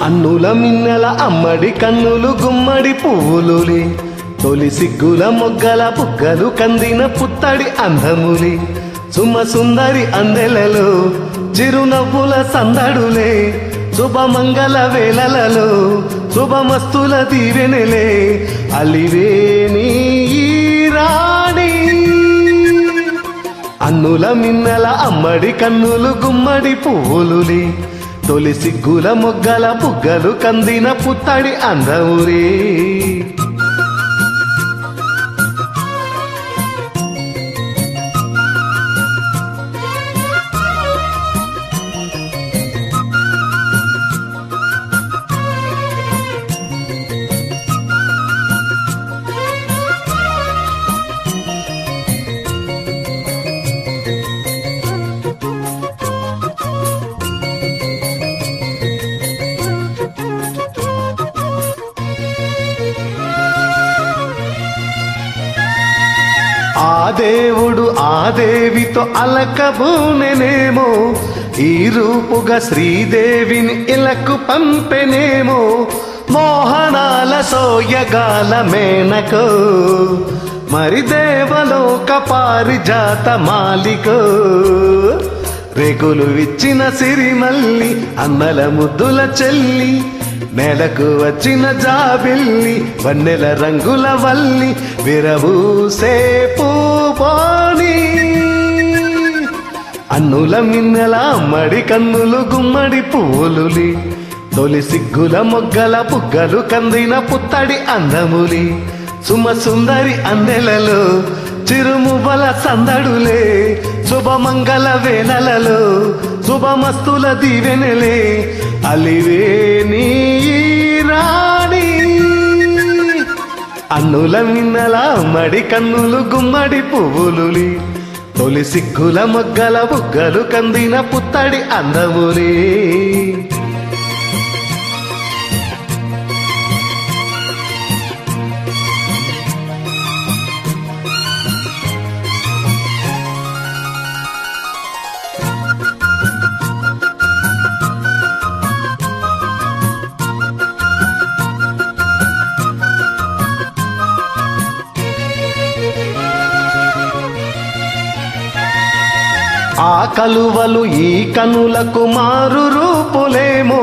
అన్నుల మిన్నెల అమ్మడి కన్నులు గుమ్మడి పువ్వులులి తొలి సిగ్గుల మొగ్గల బుగ్గలు కందిన పుత్తడి అందములి సుమ సుందరి అందెలలో చిరునవ్వుల సందడులే శుభమంగళ వేళలలో శుభమస్తుల దీవెనలే అలివేని ఈ రాణి అన్నుల మిన్నెల అమ్మడి కన్నులు గుమ్మడి పువ్వులులి తొలి సిగ్గుల మొగ్గల బుగ్గలు కందిన పుత్తడి అందమురే ఆ దేవుడు ఆ దేవితో అలకబూనెనేమో ఈ రూపుగా శ్రీదేవిని ఇలకు పంపెనేమో మోహనాల సోయగాల మేనకో మరి దేవలోక పారిజాత మాలికో రేకులు ఇచ్చిన సిరిమల్లి అన్నల ముద్దుల చెల్లి నెలకు వచ్చిన జాబిల్లి వన్నెల రంగుల వల్లి విరబూసే పూపోని అన్నుల మిన్నెల అమ్మడి కన్నులు గుమ్మడి పువ్వులులి తొలి సిగ్గుల మొగ్గల బుగ్గలు కందిన పుత్తడి అందములి సుమ సుందరి అందెలలో చిరుమువ్వల సందడులే శుభమంగళ వేళలలో శుభమస్తుల దీవెనలే అలివేని ఈ రాణి అన్నుల మిన్నెల అమ్మడి కన్నులు గుమ్మడి పువ్వులులి తొలి సిగ్గుల మొగ్గల బుగ్గలు కందిన పుత్తడి అందములే ఆ కలువలు ఈ కనులకు మారు రూపులేమో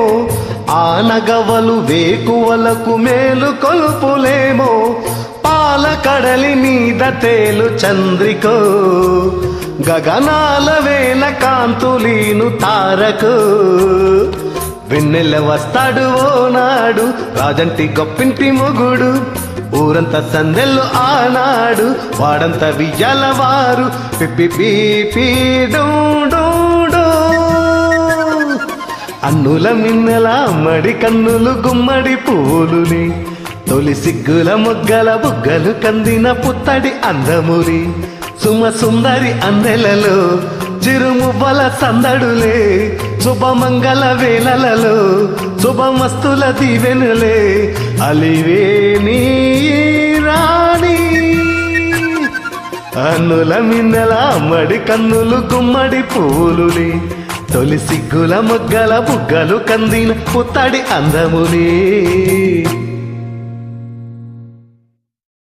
ఆ నగవలు వేకువలకు మేలు కొలుపులేమో పాల కడలి మీద తేలు చంద్రికో గగనాల వేల కాంతులీను తారకు వెన్నెల వస్తాడు ఓ నాడు రాజంటి గొప్పింటి మొగుడు ఊరంతా సందెల్లు ఆనాడు వాడంతా వియ్యాల వారు పిప్పి అన్నుల మిన్నెల అమ్మడి కన్నులు గుమ్మడి పూలులి తొలి సిగ్గుల మొగ్గల బుగ్గలు కందిన పుత్తడి అందమురి సుమ సుందరి అందెలలో చిరుమువ్వల సందడులే శుభమంగళ వేళలలో శుభమస్తుల దీవెనలే అలివేని రాణి అన్నుల మిన్నెల అమ్మడి కన్నులు గుమ్మడి పూలులి తొలి సిగ్గుల మొగ్గల బుగ్గలు కందిన పుత్తడి అందములే